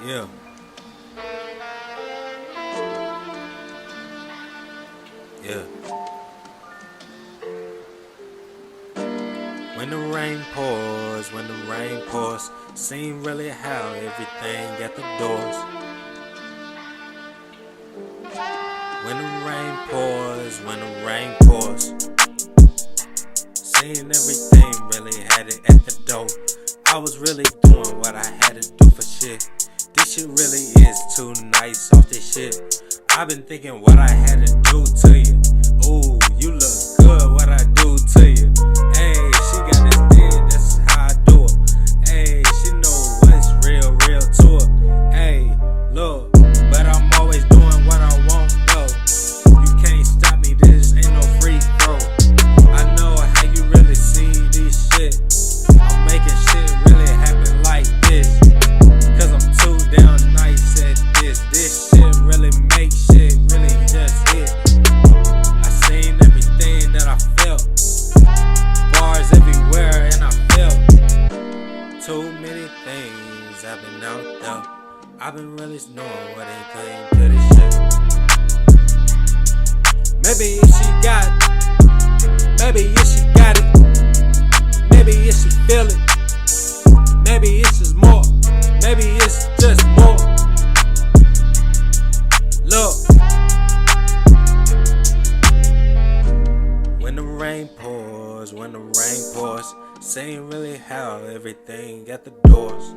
Yeah. Yeah. When the rain pours, seem really how everything at the doors. When the rain pours, seeing everything really had it at the door. I was really doing what I had to do for shit. This shit really is too nice off this shit. I've been thinking what I had to do to you. Ooh, you look good, what I do to you. Hey, she got this thing, that's how I do it. Hey, she know what's real to her. Hey, look, but I'm always doing what I want though. You can't stop me, this ain't no free throw. I know how you really see this shit. I'm making shit really happen like this, cause I'm too damn nice at this. This shit really makes shit really just hit. I seen everything that I felt, bars everywhere and I felt too many things. I've been out there, I've been really knowing what it came to this shit. Maybe if she got it, maybe if she got it, maybe if she feel it, maybe it's just more, maybe it's just more. Look, when the rain pours, seeing really how everything at the doors.